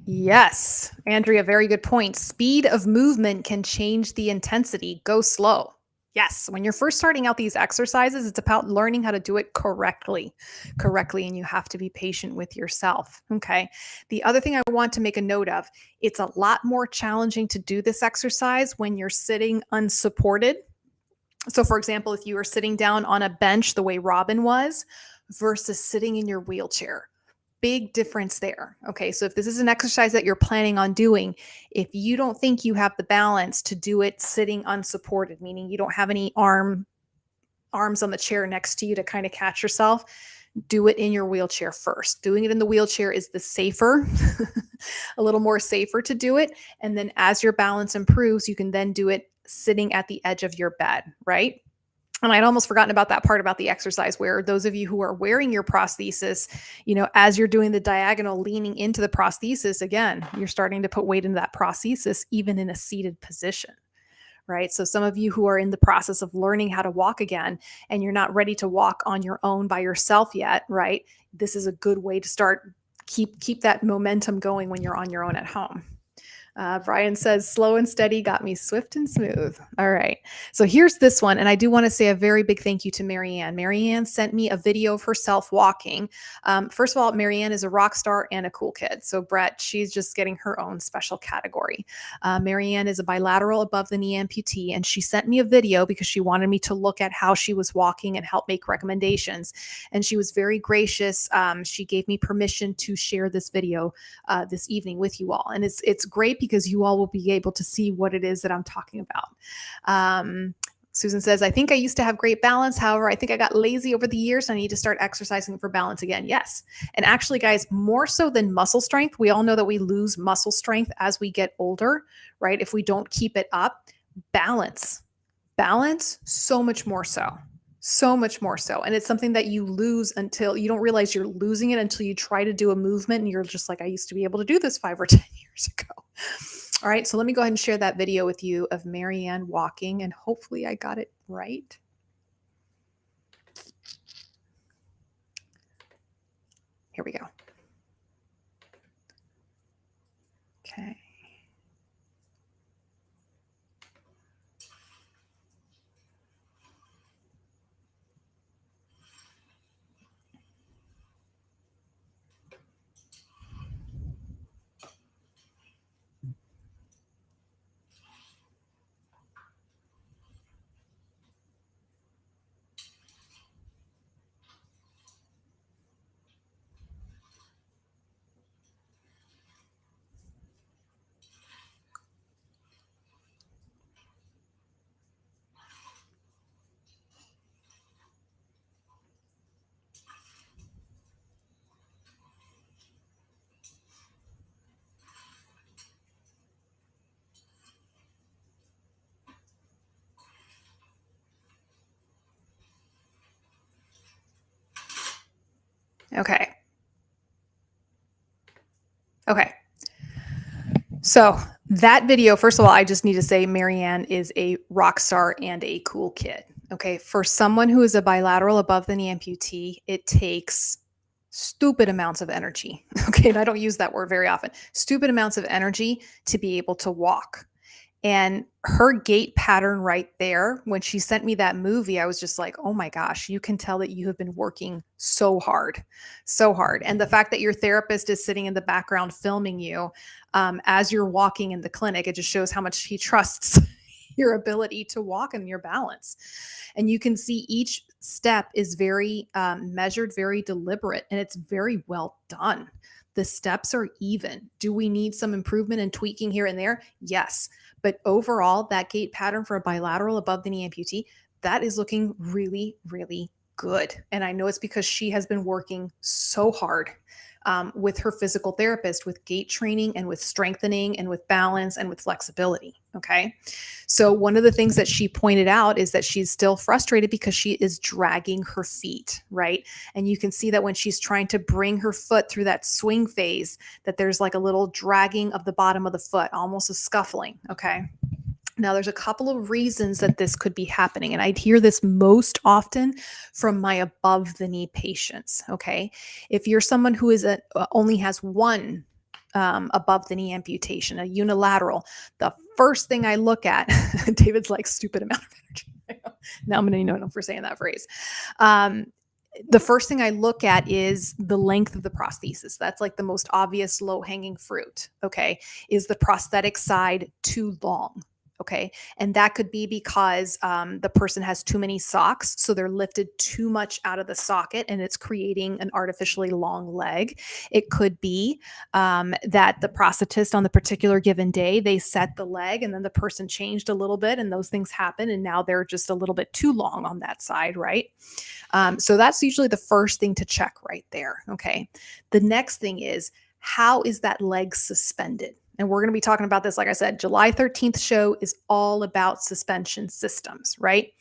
Yes, Andrea, very good point. Speed of movement can change the intensity. Go slow. Yes, when you're first starting out these exercises, it's about learning how to do it correctly, and you have to be patient with yourself. Okay. The other thing I want to make a note of, it's a lot more challenging to do this exercise when you're sitting unsupported. So, for example, if you were sitting down on a bench the way Robin was versus sitting in your wheelchair, big difference there. Okay. So if this is an exercise that you're planning on doing, if you don't think you have the balance to do it sitting unsupported, meaning you don't have any arms on the chair next to you to kind of catch yourself, do it in your wheelchair first. Doing it in the wheelchair is the safer, a little more safer to do it. And then as your balance improves, you can then do it sitting at the edge of your bed, right? And I'd almost forgotten about that part about the exercise where those of you who are wearing your prosthesis, as you're doing the diagonal leaning into the prosthesis, again, you're starting to put weight into that prosthesis, even in a seated position, right? So some of you who are in the process of learning how to walk again, and you're not ready to walk on your own by yourself yet, right? This is a good way to start, keep that momentum going when you're on your own at home. Brian says, slow and steady got me swift and smooth. All right. So here's this one. And I do want to say a very big thank you to Marianne. Marianne sent me a video of herself walking. First of all, Marianne is a rock star and a cool kid. So Brett, she's just getting her own special category. Marianne is a bilateral above the knee amputee. And she sent me a video because she wanted me to look at how she was walking and help make recommendations. And she was very gracious. She gave me permission to share this video this evening with you all. And it's great because you all will be able to see what it is that I'm talking about. Susan says, I think I used to have great balance. However, I think I got lazy over the years. I need to start exercising for balance again. Yes. And actually, guys, more so than muscle strength, we all know that we lose muscle strength as we get older, right? If we don't keep it up, balance, so much more so. So much more so. And it's something that you lose until you don't realize you're losing it until you try to do a movement and you're just like, I used to be able to do this 5 or 10 years ago. All right. So let me go ahead and share that video with you of Marianne walking, and hopefully I got it right. Here we go. Okay. Okay. Okay. So that video, first of all, I just need to say Marianne is a rock star and a cool kid. Okay. For someone who is a bilateral above the knee amputee, it takes stupid amounts of energy. Okay. And I don't use that word very often. Stupid amounts of energy to be able to walk. And her gait pattern right there, when she sent me that movie, I was just like, oh my gosh, you can tell that you have been working so hard, so hard. And the fact that your therapist is sitting in the background filming you as you're walking in the clinic, it just shows how much he trusts your ability to walk and your balance. And you can see each step is very measured, very deliberate, and it's very well done. The steps are even. Do we need some improvement and tweaking here and there? Yes. But overall, that gait pattern for a bilateral above the knee amputee, that is looking really, really good. And I know it's because she has been working so hard with her physical therapist, with gait training and with strengthening and with balance and with flexibility. Okay. So, one of the things that she pointed out is that she's still frustrated because she is dragging her feet, right? And you can see that when she's trying to bring her foot through that swing phase, that there's like a little dragging of the bottom of the foot, almost a scuffling. Okay. Now, there's a couple of reasons that this could be happening, and I hear this most often from my above the knee patients. Okay. If you're someone who only has one above the knee amputation, a unilateral, the first thing I look at, David's like, stupid amount of energy. Now I'm going to know him for saying that phrase. The first thing I look at is the length of the prosthesis. That's like the most obvious low hanging fruit. Okay. Is the prosthetic side too long? Okay. And that could be because the person has too many socks. So they're lifted too much out of the socket and it's creating an artificially long leg. It could be that the prosthetist on the particular given day, they set the leg and then the person changed a little bit and those things happen. And now they're just a little bit too long on that side, right? So that's usually the first thing to check right there. Okay. The next thing is, how is that leg suspended? And we're going to be talking about this. Like I said, July 13th show is all about suspension systems, right?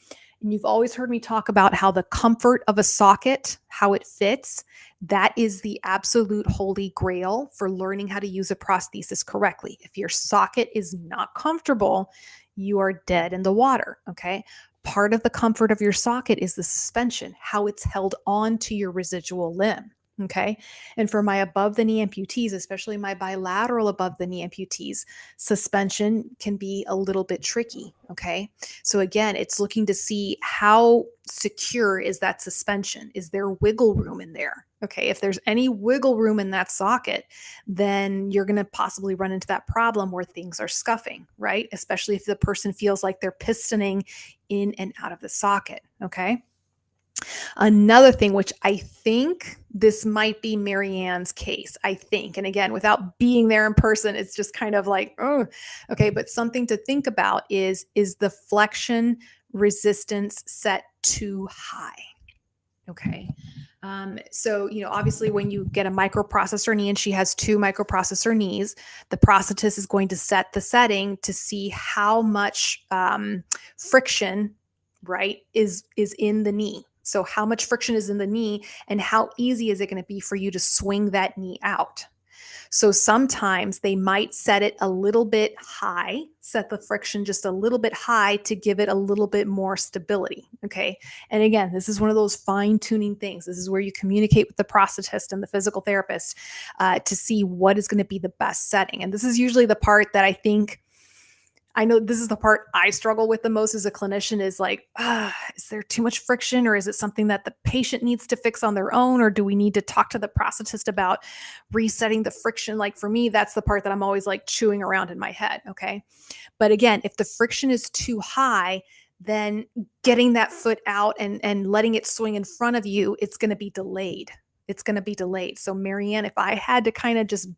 And you've always heard me talk about how the comfort of a socket, how it fits, that is the absolute holy grail for learning how to use a prosthesis correctly. If your socket is not comfortable, you are dead in the water, okay? Part of the comfort of your socket is the suspension, how it's held on to your residual limb. Okay. And for my above the knee amputees, especially my bilateral above the knee amputees, suspension can be a little bit tricky. Okay. So again, it's looking to see how secure is that suspension? Is there wiggle room in there? Okay. If there's any wiggle room in that socket, then you're going to possibly run into that problem where things are scuffing, right? Especially if the person feels like they're pistoning in and out of the socket. Okay. Another thing, which I think this might be Marianne's case, I think, and again, without being there in person, it's just kind of like, oh, okay. But something to think about is the flexion resistance set too high? Okay. So, obviously when you get a microprocessor knee and she has two microprocessor knees, the prosthetist is going to set the setting to see how much friction, right, is in the knee. So how much friction is in the knee and how easy is it going to be for you to swing that knee out? So sometimes they might set it a little bit high, set the friction just a little bit high to give it a little bit more stability. Okay. And again, this is one of those fine tuning things. This is where you communicate with the prosthetist and the physical therapist to see what is going to be the best setting. And this is usually the part that I know this is the part I struggle with the most as a clinician is like, is there too much friction or is it something that the patient needs to fix on their own? Or do we need to talk to the prosthetist about resetting the friction? Like for me, that's the part that I'm always like chewing around in my head. Okay. But again, if the friction is too high, then getting that foot out and letting it swing in front of you, it's going to be delayed. It's going to be delayed. So Marianne, if I had to kind of just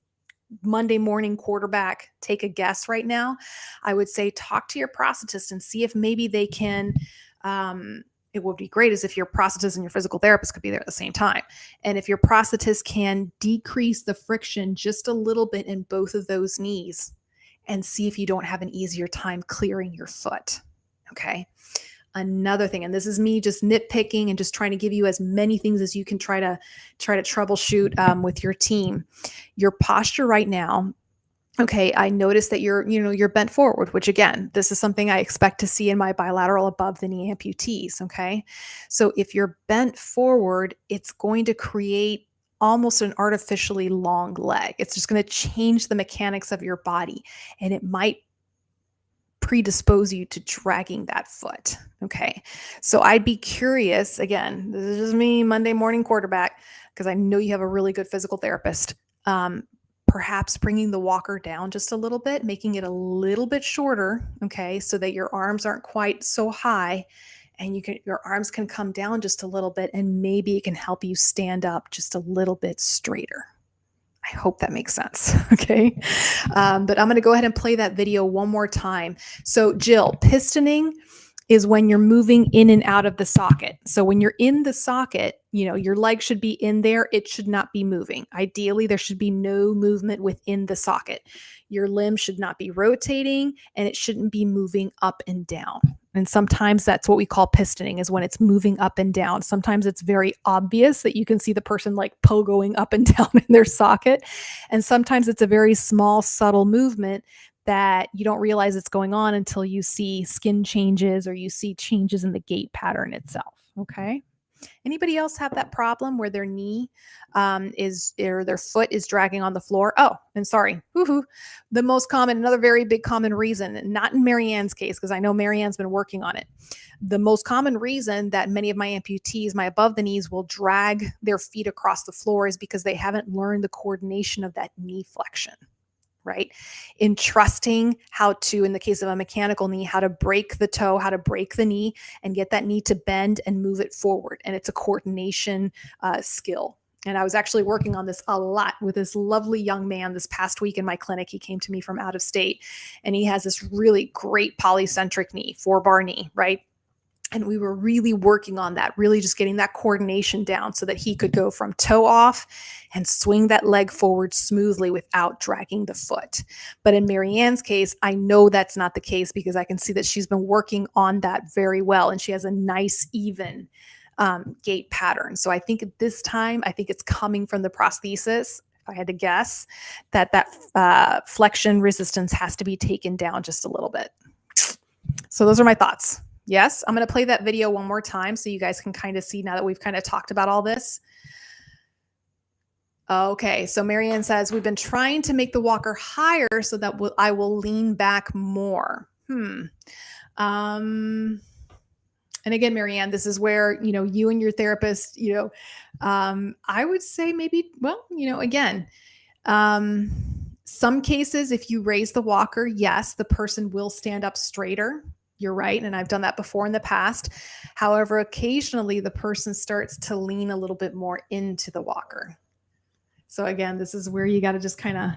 Monday morning quarterback, take a guess right now, I would say talk to your prosthetist and see if maybe they can. It would be great as if your prosthetist and your physical therapist could be there at the same time. And if your prosthetist can decrease the friction just a little bit in both of those knees and see if you don't have an easier time clearing your foot. Okay. Another thing, and this is me just nitpicking and just trying to give you as many things as you can try to troubleshoot with your team. Your posture right now. Okay, I noticed that you're bent forward, which again, this is something I expect to see in my bilateral above the knee amputees. Okay, so if you're bent forward, it's going to create almost an artificially long leg. It's just going to change the mechanics of your body, and it might predispose you to dragging that foot. Okay. So I'd be curious, again, this is just me, Monday morning quarterback, because I know you have a really good physical therapist. Perhaps bringing the walker down just a little bit, making it a little bit shorter. Okay. So that your arms aren't quite so high and your arms can come down just a little bit and maybe it can help you stand up just a little bit straighter. I hope that makes sense. Okay. But I'm going to go ahead and play that video one more time. So Jill, pistoning is when you're moving in and out of the socket. So when you're in the socket, your leg should be in there. It should not be moving. Ideally, there should be no movement within the socket. Your limb should not be rotating, and it shouldn't be moving up and down. And sometimes that's what we call pistoning, is when it's moving up and down. Sometimes it's very obvious that you can see the person like pogoing up and down in their socket. And sometimes it's a very small, subtle movement that you don't realize it's going on until you see skin changes or you see changes in the gait pattern itself. Okay. Anybody else have that problem where their knee or their foot is dragging on the floor? Oh, and sorry. Woohoo. The most common, another very big common reason, not in Marianne's case, because I know Marianne's been working on it. The most common reason that many of my amputees, my above the knees, will drag their feet across the floor is because they haven't learned the coordination of that knee flexion. Right? In trusting how to, in the case of a mechanical knee, how to break the toe, how to break the knee and get that knee to bend and move it forward. And it's a coordination skill. And I was actually working on this a lot with this lovely young man this past week in my clinic. He came to me from out of state, and he has this really great polycentric knee, 4-bar knee, right? And we were really working on that, really just getting that coordination down so that he could go from toe off and swing that leg forward smoothly without dragging the foot. But in Marianne's case, I know that's not the case because I can see that she's been working on that very well. And she has a nice, even gait pattern. So I think at this time, I think it's coming from the prosthesis. If I had to guess, that flexion resistance has to be taken down just a little bit. So those are my thoughts. Yes, I'm going to play that video one more time so you guys can kind of see now that we've kind of talked about all this. Okay, so Marianne says, we've been trying to make the walker higher so that I will lean back more. And again, Marianne, this is where, you and your therapist, I would say maybe, well, again, some cases, if you raise the walker, yes, the person will stand up straighter. You're right. And I've done that before in the past. However, occasionally the person starts to lean a little bit more into the walker. So again, this is where you got to just kind of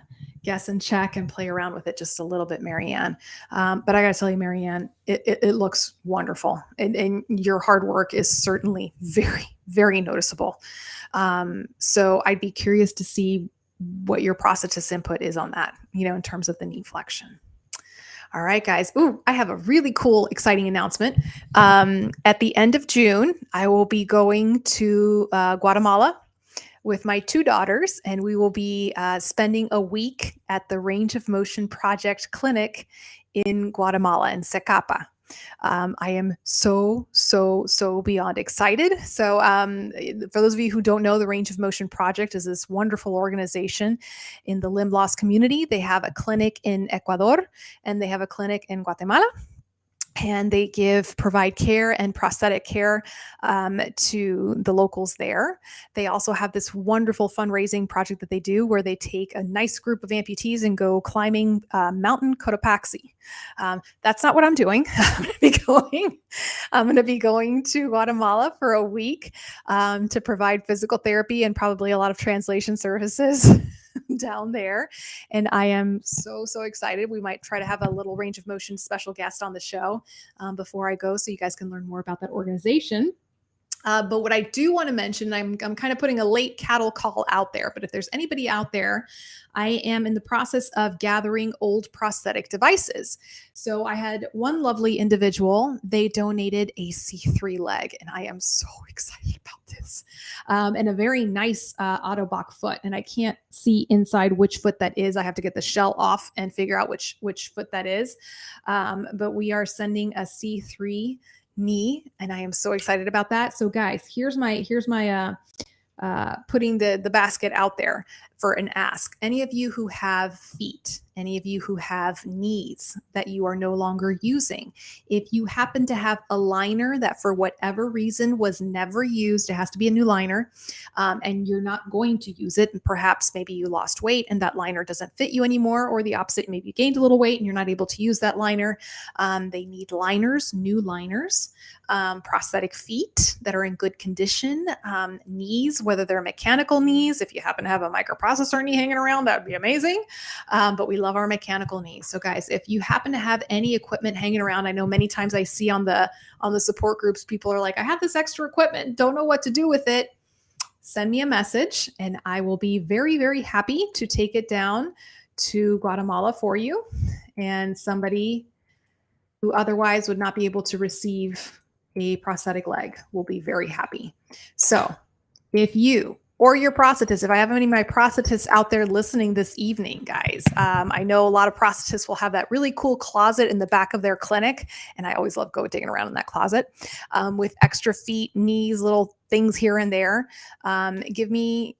guess and check and play around with it just a little bit, Marianne. But I got to tell you, Marianne, it looks wonderful. And your hard work is certainly very, very noticeable. So I'd be curious to see what your prosthetist input is on that, in terms of the knee flexion. All right, guys. Ooh, I have a really cool, exciting announcement. At the end of June, I will be going to Guatemala with my 2 daughters, and we will be spending a week at the Range of Motion Project Clinic in Guatemala, in Secapa. I am so beyond excited. So for those of you who don't know, the Range of Motion Project is this wonderful organization in the limb loss community. They have a clinic in Ecuador and they have a clinic in Guatemala. And they provide care and prosthetic care to the locals there. They also have this wonderful fundraising project that they do where they take a nice group of amputees and go climbing Mountain Cotopaxi. That's not what I'm doing. I'm going to be going to Guatemala for a week to provide physical therapy and probably a lot of translation services down there. And I am so excited. We might try to have a little Range of Motion special guest on the show before I go so you guys can learn more about that organization. But what I do want to mention, I'm kind of putting a late cattle call out there, but if there's anybody out there, I am in the process of gathering old prosthetic devices. So I had one lovely individual, they donated a C3 leg, and I am so excited about this. And a very nice Autobach foot, and I can't see inside which foot that is. I have to get the shell off and figure out which foot that is. But we are sending a C3 knee, and I am so excited about that. So guys, here's my putting the basket out there for an ask. Any of you who have feet, any of you who have knees that you are no longer using, if you happen to have a liner that for whatever reason was never used, it has to be a new liner, and you're not going to use it, and perhaps maybe you lost weight and that liner doesn't fit you anymore, or the opposite, maybe you gained a little weight and you're not able to use that liner. They need liners, new liners, prosthetic feet that are in good condition, knees, whether they're mechanical knees, if you happen to have a microprosthetic processor knee hanging around, that'd be amazing. But we love our mechanical knees. So guys, if you happen to have any equipment hanging around, I know many times I see on the support groups, people are like, I have this extra equipment, don't know what to do with it. Send me a message and I will be very, very happy to take it down to Guatemala for you. And somebody who otherwise would not be able to receive a prosthetic leg will be very happy. So if you or your prosthetist, if I have any of my prosthetists out there listening this evening, guys, I know a lot of prosthetists will have that really cool closet in the back of their clinic. And I always love digging around in that closet with extra feet, knees, little things here and there. Send me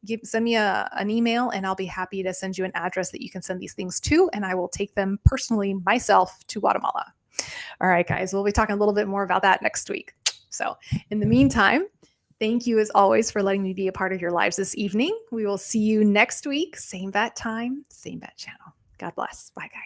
an email and I'll be happy to send you an address that you can send these things to. And I will take them personally myself to Guatemala. All right, guys, we'll be talking a little bit more about that next week. So in the meantime, thank you as always for letting me be a part of your lives this evening. We will see you next week. Same bat time, same bat channel. God bless. Bye, guys.